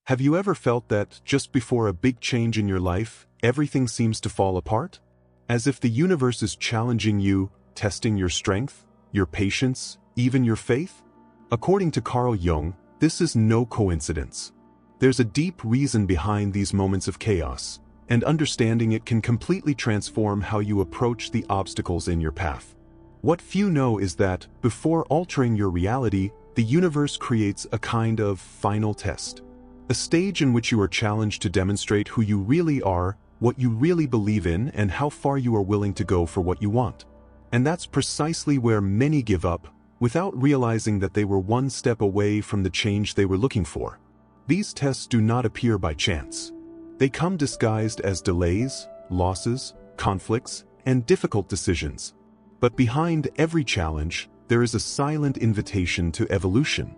Have you ever felt that just before a big change in your life, everything seems to fall apart? As if the universe is challenging you, testing your strength, your patience, even your faith? According to Carl Jung, this is no coincidence. There's a deep reason behind these moments of chaos, and understanding it can completely transform how you approach the obstacles in your path. What few know is that, before altering your reality, the universe creates a kind of final test. A stage in which you are challenged to demonstrate who you really are, what you really believe in, and how far you are willing to go for what you want. And that's precisely where many give up, without realizing that they were one step away from the change they were looking for. These tests do not appear by chance. They come disguised as delays, losses, conflicts, and difficult decisions. But behind every challenge, there is a silent invitation to evolution.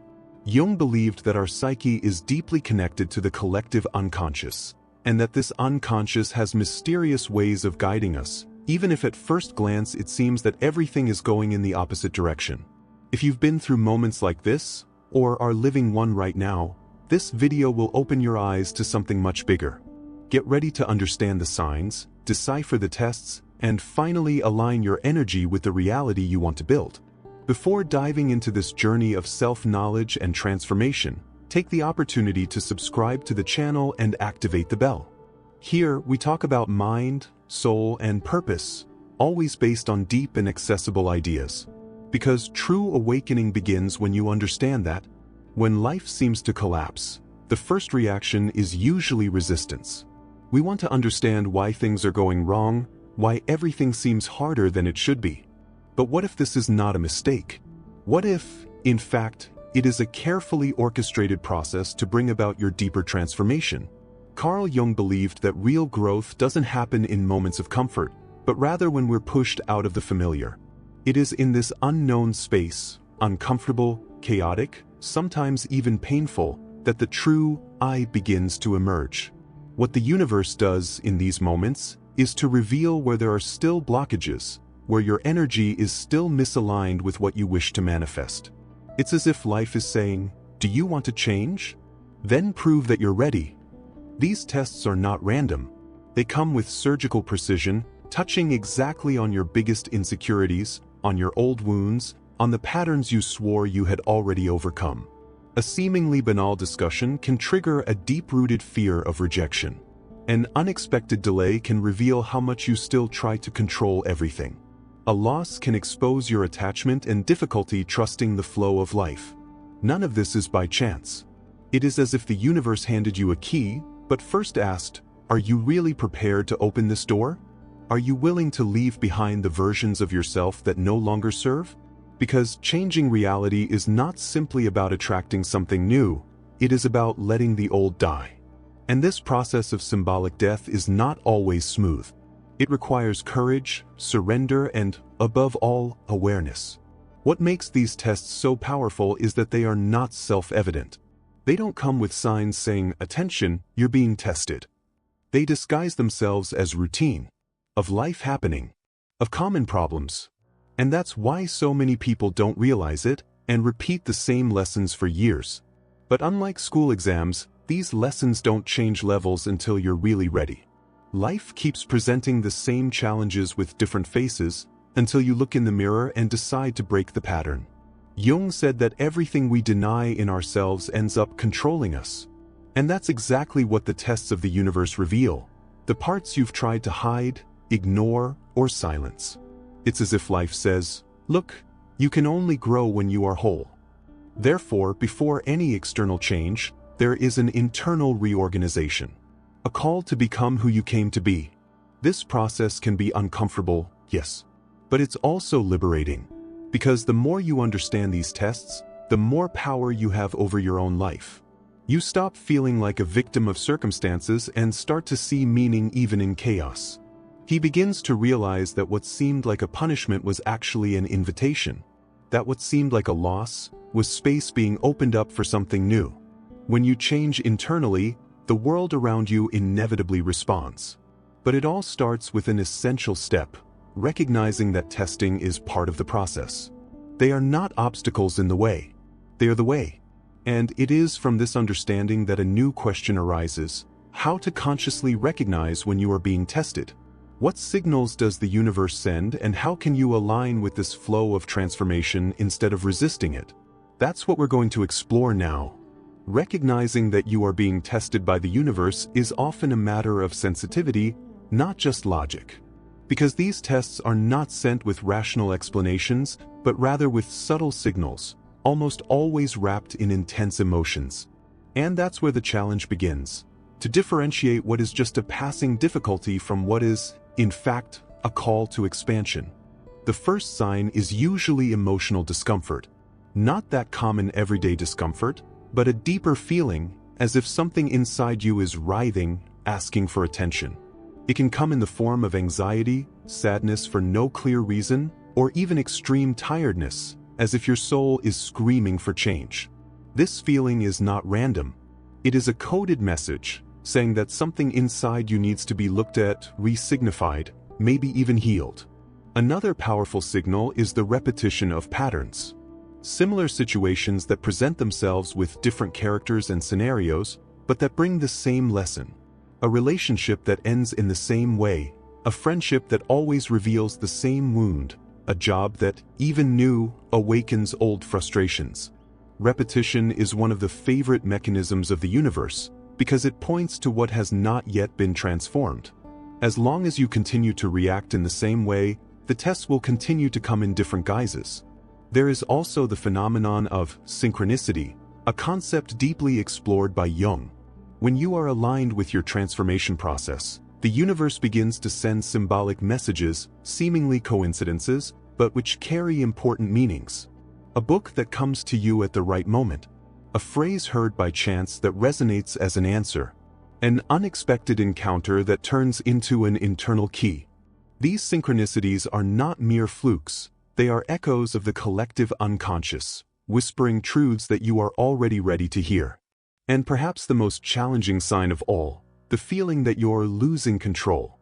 Jung believed that our psyche is deeply connected to the collective unconscious, and that this unconscious has mysterious ways of guiding us, even if at first glance it seems that everything is going in the opposite direction. If you've been through moments like this, or are living one right now, this video will open your eyes to something much bigger. Get ready to understand the signs, decipher the tests, and finally align your energy with the reality you want to build. Before diving into this journey of self-knowledge and transformation, take the opportunity to subscribe to the channel and activate the bell. Here, we talk about mind, soul, and purpose, always based on deep and accessible ideas. Because true awakening begins when you understand that, when life seems to collapse, the first reaction is usually resistance. We want to understand why things are going wrong, why everything seems harder than it should be. But what if this is not a mistake? What if, in fact, it is a carefully orchestrated process to bring about your deeper transformation? Carl Jung believed that real growth doesn't happen in moments of comfort, but rather when we're pushed out of the familiar. It is in this unknown space, uncomfortable, chaotic, sometimes even painful, that the true I begins to emerge. What the universe does in these moments is to reveal where there are still blockages, where your energy is still misaligned with what you wish to manifest. It's as if life is saying, "Do you want to change? Then prove that you're ready." These tests are not random. They come with surgical precision, touching exactly on your biggest insecurities, on your old wounds, on the patterns you swore you had already overcome. A seemingly banal discussion can trigger a deep-rooted fear of rejection. An unexpected delay can reveal how much you still try to control everything. A loss can expose your attachment and difficulty trusting the flow of life. None of this is by chance. It is as if the universe handed you a key, but first asked, "Are you really prepared to open this door? Are you willing to leave behind the versions of yourself that no longer serve?" Because changing reality is not simply about attracting something new, it is about letting the old die. And this process of symbolic death is not always smooth. It requires courage, surrender, and, above all, awareness. What makes these tests so powerful is that they are not self-evident. They don't come with signs saying, "Attention, you're being tested." They disguise themselves as routine, of life happening, of common problems. And that's why so many people don't realize it and repeat the same lessons for years. But unlike school exams, these lessons don't change levels until you're really ready. Life keeps presenting the same challenges with different faces until you look in the mirror and decide to break the pattern. Jung said that everything we deny in ourselves ends up controlling us. And that's exactly what the tests of the universe reveal, the parts you've tried to hide, ignore, or silence. It's as if life says, "Look, you can only grow when you are whole." Therefore, before any external change, there is an internal reorganization. A call to become who you came to be. This process can be uncomfortable, yes, but it's also liberating. Because the more you understand these tests, the more power you have over your own life. You stop feeling like a victim of circumstances and start to see meaning even in chaos. He begins to realize that what seemed like a punishment was actually an invitation. That what seemed like a loss was space being opened up for something new. When you change internally, the world around you inevitably responds. But it all starts with an essential step, recognizing that testing is part of the process. They are not obstacles in the way. They are the way. And it is from this understanding that a new question arises: how to consciously recognize when you are being tested. What signals does the universe send, and how can you align with this flow of transformation instead of resisting it? That's what we're going to explore now. Recognizing that you are being tested by the universe is often a matter of sensitivity, not just logic. Because these tests are not sent with rational explanations, but rather with subtle signals, almost always wrapped in intense emotions. And that's where the challenge begins: to differentiate what is just a passing difficulty from what is, in fact, a call to expansion. The first sign is usually emotional discomfort. Not that common everyday discomfort, but a deeper feeling, as if something inside you is writhing, asking for attention. It can come in the form of anxiety, sadness for no clear reason, or even extreme tiredness, as if your soul is screaming for change. This feeling is not random. It is a coded message, saying that something inside you needs to be looked at, re-signified, maybe even healed. Another powerful signal is the repetition of patterns. Similar situations that present themselves with different characters and scenarios, but that bring the same lesson. A relationship that ends in the same way, a friendship that always reveals the same wound, a job that, even new, awakens old frustrations. Repetition is one of the favorite mechanisms of the universe, because it points to what has not yet been transformed. As long as you continue to react in the same way, the tests will continue to come in different guises. There is also the phenomenon of synchronicity, a concept deeply explored by Jung. When you are aligned with your transformation process, the universe begins to send symbolic messages, seemingly coincidences, but which carry important meanings. A book that comes to you at the right moment, a phrase heard by chance that resonates as an answer, an unexpected encounter that turns into an internal key. These synchronicities are not mere flukes. They are echoes of the collective unconscious, whispering truths that you are already ready to hear. And perhaps the most challenging sign of all, the feeling that you're losing control.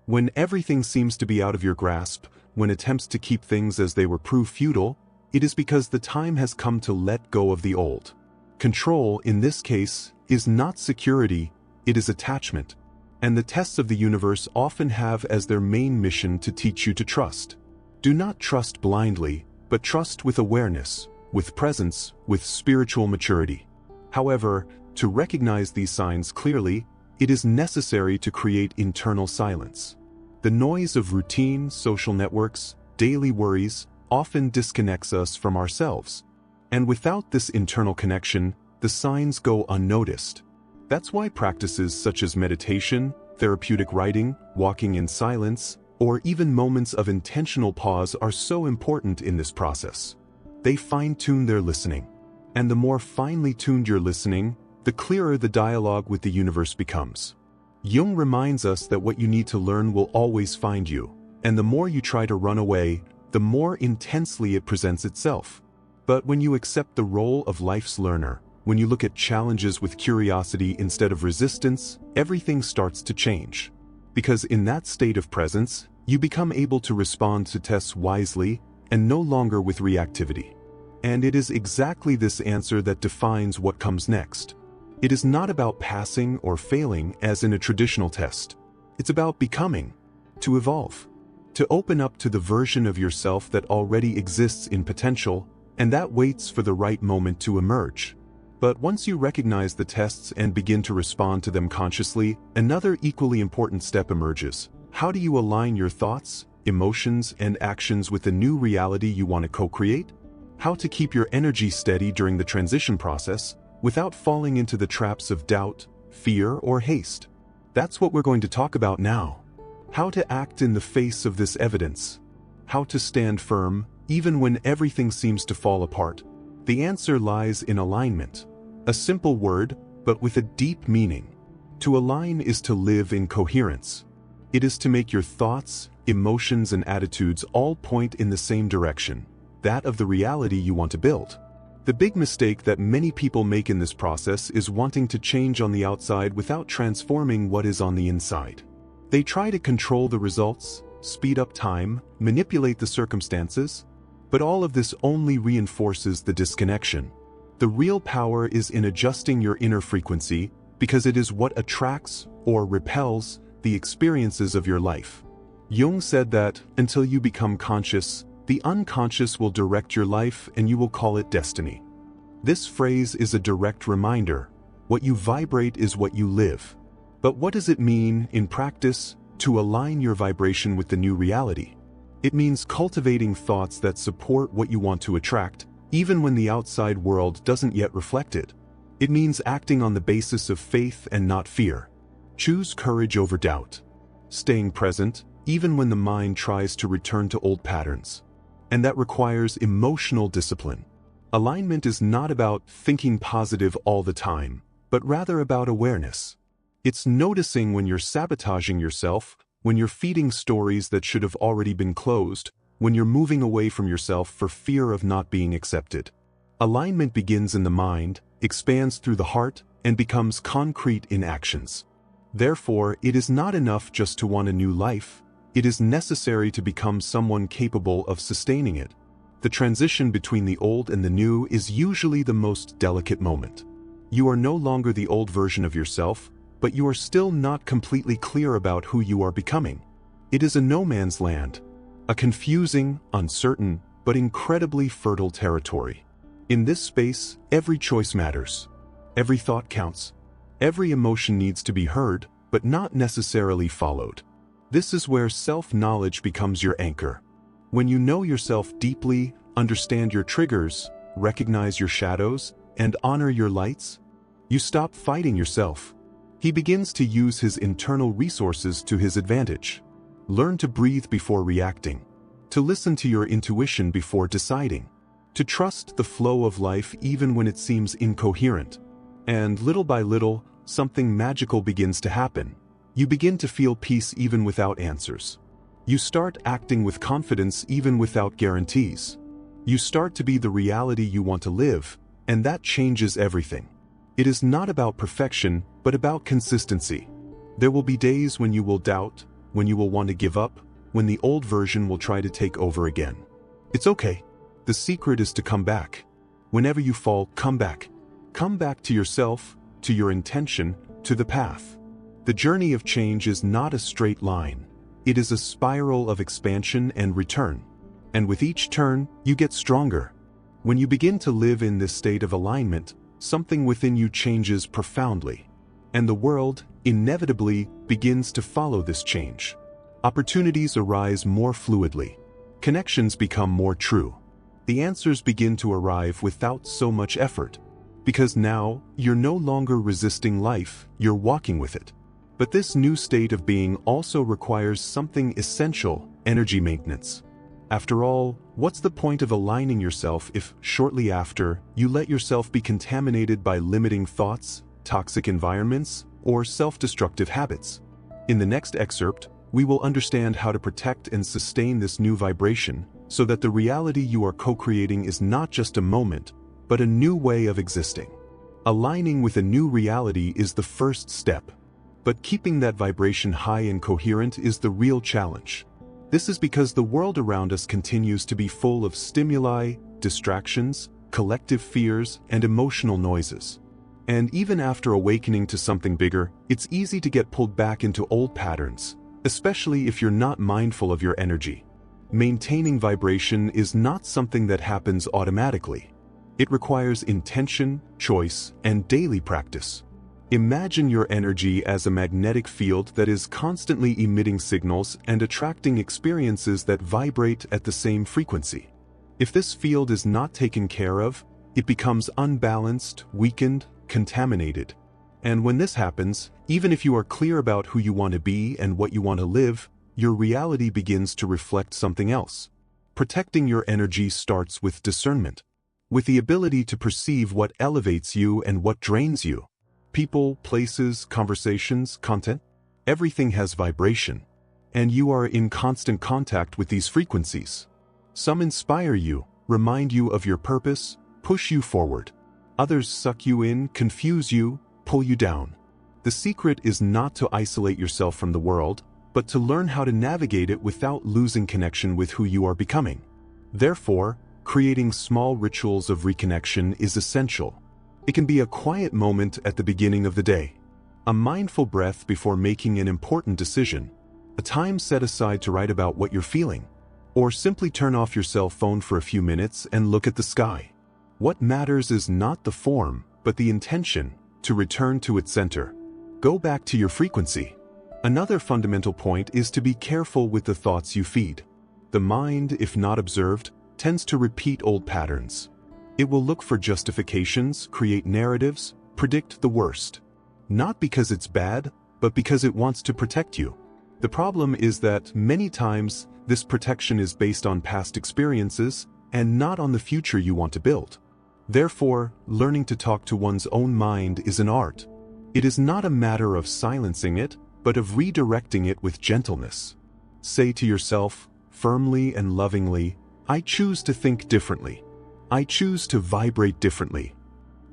When everything seems to be out of your grasp, when attempts to keep things as they were prove futile, it is because the time has come to let go of the old. Control, in this case, is not security, it is attachment. And the tests of the universe often have as their main mission to teach you to trust. Do not trust blindly, but trust with awareness, with presence, with spiritual maturity. However, to recognize these signs clearly, it is necessary to create internal silence. The noise of routine, social networks, daily worries often disconnects us from ourselves. And without this internal connection, the signs go unnoticed. That's why practices such as meditation, therapeutic writing, walking in silence, or even moments of intentional pause are so important in this process. They fine-tune their listening. And the more finely tuned your listening, the clearer the dialogue with the universe becomes. Jung reminds us that what you need to learn will always find you, and the more you try to run away, the more intensely it presents itself. But when you accept the role of life's learner, when you look at challenges with curiosity instead of resistance, everything starts to change. Because in that state of presence, you become able to respond to tests wisely and no longer with reactivity. And it is exactly this answer that defines what comes next. It is not about passing or failing as in a traditional test. It's about becoming, to evolve, to open up to the version of yourself that already exists in potential and that waits for the right moment to emerge. But once you recognize the tests and begin to respond to them consciously, another equally important step emerges. How do you align your thoughts, emotions, and actions with the new reality you want to co-create? How to keep your energy steady during the transition process without falling into the traps of doubt, fear, or haste? That's what we're going to talk about now. How to act in the face of this evidence. How to stand firm, even when everything seems to fall apart. The answer lies in alignment. A simple word, but with a deep meaning. To align is to live in coherence. It is to make your thoughts, emotions, and attitudes all point in the same direction, that of the reality you want to build. The big mistake that many people make in this process is wanting to change on the outside without transforming what is on the inside. They try to control the results, speed up time, manipulate the circumstances, but all of this only reinforces the disconnection. The real power is in adjusting your inner frequency, because it is what attracts or repels the experiences of your life. Jung said that, until you become conscious, the unconscious will direct your life and you will call it destiny. This phrase is a direct reminder: what you vibrate is what you live. But what does it mean, in practice, to align your vibration with the new reality? It means cultivating thoughts that support what you want to attract, even when the outside world doesn't yet reflect it. It means acting on the basis of faith and not fear. Choose courage over doubt. Staying present, even when the mind tries to return to old patterns. And that requires emotional discipline. Alignment is not about thinking positive all the time, but rather about awareness. It's noticing when you're sabotaging yourself, when you're feeding stories that should have already been closed, when you're moving away from yourself for fear of not being accepted. Alignment begins in the mind, expands through the heart, and becomes concrete in actions. Therefore, it is not enough just to want a new life. It is necessary to become someone capable of sustaining it. The transition between the old and the new is usually the most delicate moment. You are no longer the old version of yourself, but you are still not completely clear about who you are becoming. It is a no man's land, a confusing, uncertain, but incredibly fertile territory. In this space, every choice matters. Every thought counts. Every emotion needs to be heard, but not necessarily followed. This is where self-knowledge becomes your anchor. When you know yourself deeply, understand your triggers, recognize your shadows, and honor your lights, you stop fighting yourself. He begins to use his internal resources to his advantage. Learn to breathe before reacting, to listen to your intuition before deciding, to trust the flow of life even when it seems incoherent. And little by little, something magical begins to happen. You begin to feel peace even without answers. You start acting with confidence even without guarantees. You start to be the reality you want to live, and that changes everything. It is not about perfection, but about consistency. There will be days when you will doubt, when you will want to give up, when the old version will try to take over again. It's okay. The secret is to come back. Whenever you fall, come back. Come back to yourself, to your intention, to the path. The journey of change is not a straight line. It is a spiral of expansion and return. And with each turn, you get stronger. When you begin to live in this state of alignment, something within you changes profoundly. And the world, inevitably, begins to follow this change. Opportunities arise more fluidly. Connections become more true. The answers begin to arrive without so much effort. Because now, you're no longer resisting life, you're walking with it. But this new state of being also requires something essential: energy maintenance. After all, what's the point of aligning yourself if, shortly after, you let yourself be contaminated by limiting thoughts, toxic environments, or self-destructive habits? In the next excerpt, we will understand how to protect and sustain this new vibration, so that the reality you are co-creating is not just a moment, but a new way of existing. Aligning with a new reality is the first step. But keeping that vibration high and coherent is the real challenge. This is because the world around us continues to be full of stimuli, distractions, collective fears, and emotional noises. And even after awakening to something bigger, it's easy to get pulled back into old patterns, especially if you're not mindful of your energy. Maintaining vibration is not something that happens automatically. It requires intention, choice, and daily practice. Imagine your energy as a magnetic field that is constantly emitting signals and attracting experiences that vibrate at the same frequency. If this field is not taken care of, it becomes unbalanced, weakened, contaminated. And when this happens, even if you are clear about who you want to be and what you want to live, your reality begins to reflect something else. Protecting your energy starts with discernment, with the ability to perceive what elevates you and what drains you. People, places, conversations, content, everything has vibration, and you are in constant contact with these frequencies. Some inspire you, remind you of your purpose, push you forward. Others suck you in, confuse you, pull you down. The secret is not to isolate yourself from the world, but to learn how to navigate it without losing connection with who you are becoming. Therefore, creating small rituals of reconnection is essential. It can be a quiet moment at the beginning of the day, a mindful breath before making an important decision, a time set aside to write about what you're feeling, or simply turn off your cell phone for a few minutes and look at the sky. What matters is not the form, but the intention to return to its center. Go back to your frequency. Another fundamental point is to be careful with the thoughts you feed. The mind, if not observed, tends to repeat old patterns. It will look for justifications, create narratives, predict the worst. Not because it's bad, but because it wants to protect you. The problem is that many times this protection is based on past experiences and not on the future you want to build. Therefore, learning to talk to one's own mind is an art. It is not a matter of silencing it, but of redirecting it with gentleness. Say to yourself, firmly and lovingly, I choose to think differently. I choose to vibrate differently.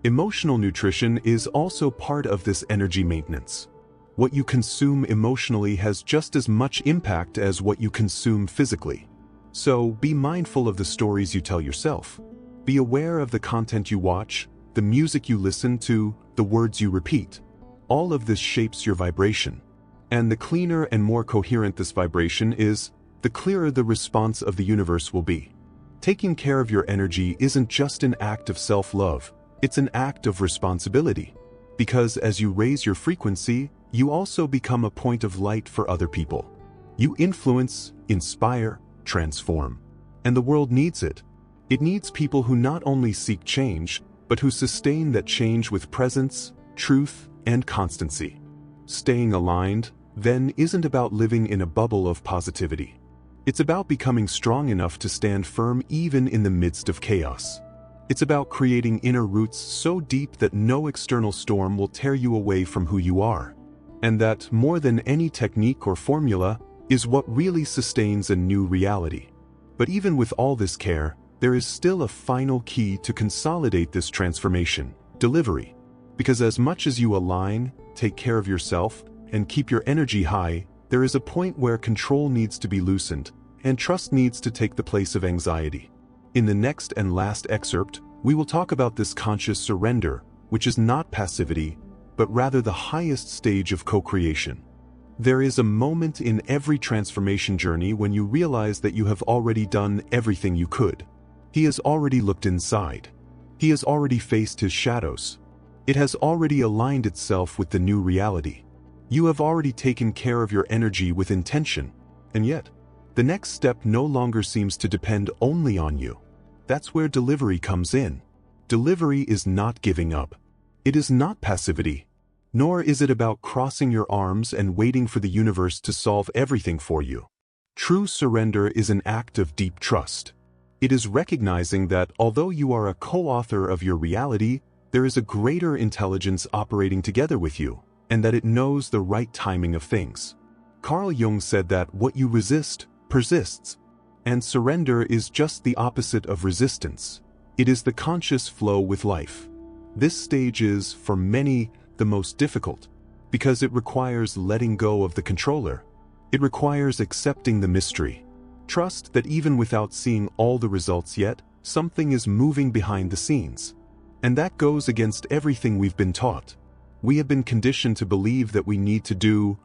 Emotional nutrition is also part of this energy maintenance. What you consume emotionally has just as much impact as what you consume physically. So be mindful of the stories you tell yourself. Be aware of the content you watch, the music you listen to, the words you repeat. All of this shapes your vibration. And the cleaner and more coherent this vibration is, the clearer the response of the universe will be. Taking care of your energy isn't just an act of self-love, it's an act of responsibility. Because as you raise your frequency, you also become a point of light for other people. You influence, inspire, transform. And the world needs it. It needs people who not only seek change, but who sustain that change with presence, truth, and constancy. Staying aligned, then, isn't about living in a bubble of positivity. It's about becoming strong enough to stand firm even in the midst of chaos. It's about creating inner roots so deep that no external storm will tear you away from who you are. And that, more than any technique or formula, is what really sustains a new reality. But even with all this care, there is still a final key to consolidate this transformation: delivery. Because as much as you align, take care of yourself, and keep your energy high, there is a point where control needs to be loosened, and trust needs to take the place of anxiety. In the next and last excerpt, we will talk about this conscious surrender, which is not passivity, but rather the highest stage of co-creation. There is a moment in every transformation journey when you realize that you have already done everything you could. He has already looked inside. He has already faced his shadows. It has already aligned itself with the new reality. You have already taken care of your energy with intention, and yet, the next step no longer seems to depend only on you. That's where delivery comes in. Delivery is not giving up. It is not passivity. Nor is it about crossing your arms and waiting for the universe to solve everything for you. True surrender is an act of deep trust. It is recognizing that although you are a co-author of your reality, there is a greater intelligence operating together with you, and that it knows the right timing of things. Carl Jung said that what you resist persists, and surrender is just the opposite of resistance. It is the conscious flow with life. This stage is, for many, the most difficult, because it requires letting go of the controller. It requires accepting the mystery. Trust that even without seeing all the results yet, something is moving behind the scenes. And that goes against everything we've been taught. We have been conditioned to believe that we need to do.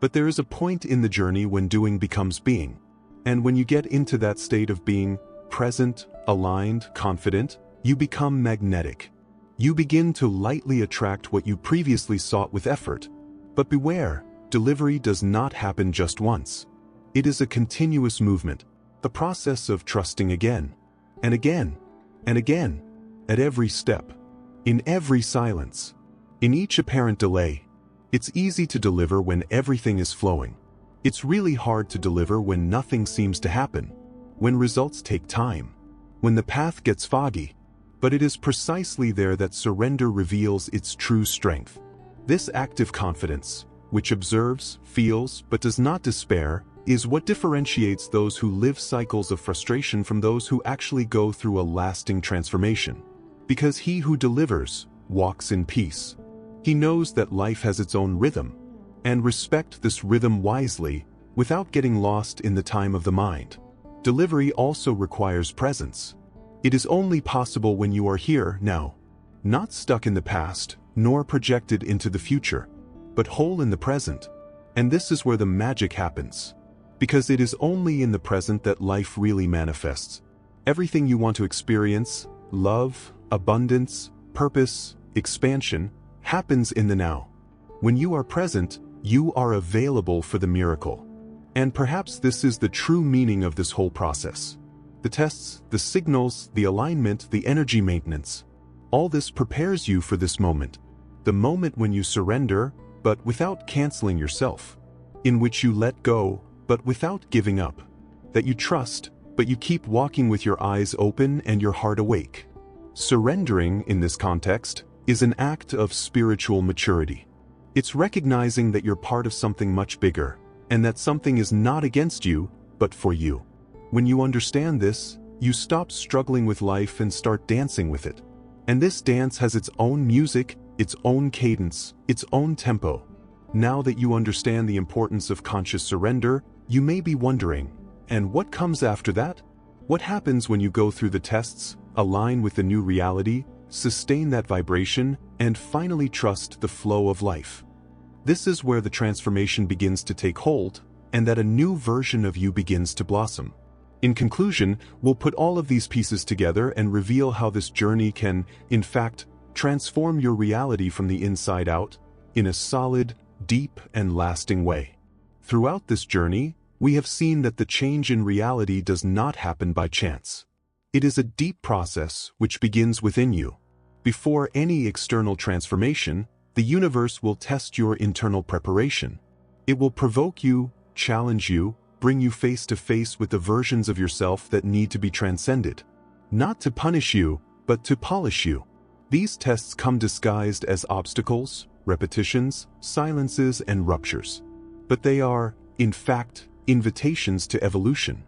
But there is a point in the journey when doing becomes being. And when you get into that state of being present, aligned, confident, you become magnetic. You begin to lightly attract what you previously sought with effort. But beware, delivery does not happen just once. It is a continuous movement, the process of trusting again, and again, and again, at every step, in every silence, in each apparent delay. It's easy to deliver when everything is flowing. It's really hard to deliver when nothing seems to happen, when results take time, when the path gets foggy. But it is precisely there that surrender reveals its true strength. This active confidence, which observes, feels, but does not despair, is what differentiates those who live cycles of frustration from those who actually go through a lasting transformation. Because he who delivers walks in peace. He knows that life has its own rhythm, and respect this rhythm wisely without getting lost in the time of the mind. Delivery also requires presence. It is only possible when you are here, now. Not stuck in the past, nor projected into the future, but whole in the present. And this is where the magic happens. Because it is only in the present that life really manifests. Everything you want to experience, love, abundance, purpose, expansion, happens in the now. When you are present, you are available for the miracle. And perhaps this is the true meaning of this whole process. The tests, the signals, the alignment, the energy maintenance. All this prepares you for this moment. The moment when you surrender, but without canceling yourself. In which you let go, but without giving up. That you trust, but you keep walking with your eyes open and your heart awake. Surrendering, in this context, is an act of spiritual maturity. It's recognizing that you're part of something much bigger, and that something is not against you, but for you. When you understand this, you stop struggling with life and start dancing with it. And this dance has its own music, its own cadence, its own tempo. Now that you understand the importance of conscious surrender, you may be wondering, and what comes after that? What happens when you go through the tests, align with the new reality, sustain that vibration, and finally trust the flow of life? This is where the transformation begins to take hold, and that a new version of you begins to blossom. In conclusion, we'll put all of these pieces together and reveal how this journey can, in fact, transform your reality from the inside out, in a solid, deep, and lasting way. Throughout this journey, we have seen that the change in reality does not happen by chance. It is a deep process which begins within you. Before any external transformation, the universe will test your internal preparation. It will provoke you, challenge you, bring you face to face with the versions of yourself that need to be transcended. Not to punish you, but to polish you. These tests come disguised as obstacles, repetitions, silences, and ruptures. But they are, in fact, invitations to evolution.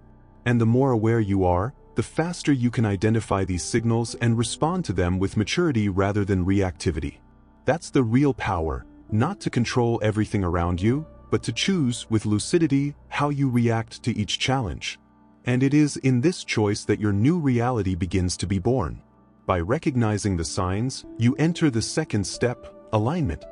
And the more aware you are, the faster you can identify these signals and respond to them with maturity rather than reactivity. That's the real power, not to control everything around you, but to choose with lucidity how you react to each challenge. And it is in this choice that your new reality begins to be born. By recognizing the signs, you enter the second step, alignment.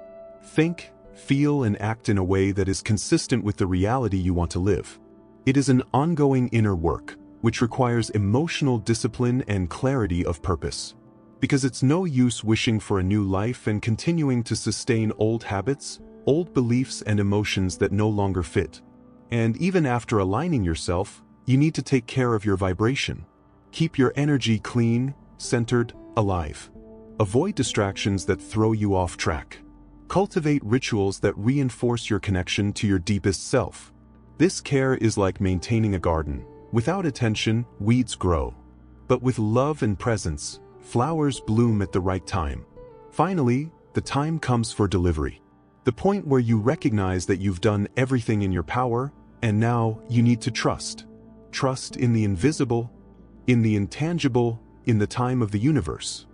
Think, feel, and act in a way that is consistent with the reality you want to live. It is an ongoing inner work, which requires emotional discipline and clarity of purpose. Because it's no use wishing for a new life and continuing to sustain old habits, old beliefs, and emotions that no longer fit. And even after aligning yourself, you need to take care of your vibration. Keep your energy clean, centered, alive. Avoid distractions that throw you off track. Cultivate rituals that reinforce your connection to your deepest self. This care is like maintaining a garden. Without attention, weeds grow. But with love and presence, flowers bloom at the right time. Finally, the time comes for delivery. The point where you recognize that you've done everything in your power, and now you need to trust. Trust in the invisible, in the intangible, in the time of the universe.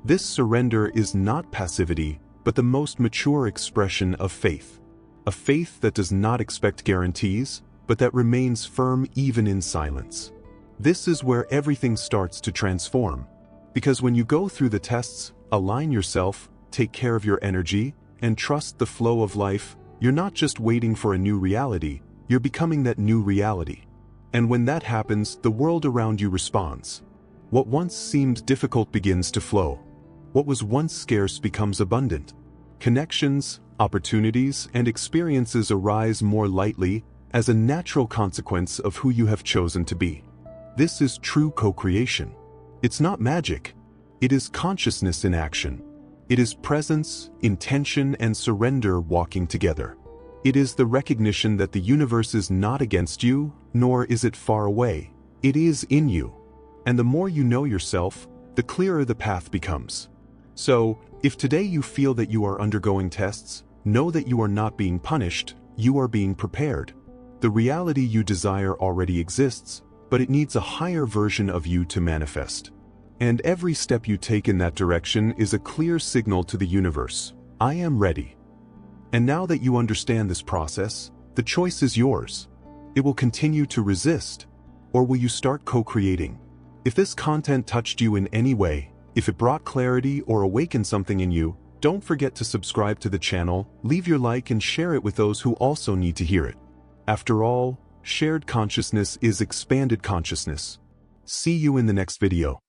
This surrender is not passivity, but the most mature expression of faith. A faith that does not expect guarantees, but that remains firm even in silence. This is where everything starts to transform. Because when you go through the tests, align yourself, take care of your energy, and trust the flow of life, you're not just waiting for a new reality, you're becoming that new reality. And when that happens, the world around you responds. What once seemed difficult begins to flow. What was once scarce becomes abundant. Connections, opportunities, and experiences arise more lightly as a natural consequence of who you have chosen to be. This is true co-creation. It's not magic. It is consciousness in action. It is presence, intention, and surrender walking together. It is the recognition that the universe is not against you, nor is it far away. It is in you. And the more you know yourself, the clearer the path becomes. So, if today you feel that you are undergoing tests, know that you are not being punished, you are being prepared. The reality you desire already exists, but it needs a higher version of you to manifest. And every step you take in that direction is a clear signal to the universe. I am ready. And now that you understand this process, the choice is yours. It will continue to resist, Or will you start co-creating? If this content touched you in any way, if it brought clarity or awakened something in you, don't forget to subscribe to the channel, leave your like and share it with those who also need to hear it. After all, shared consciousness is expanded consciousness. See you in the next video.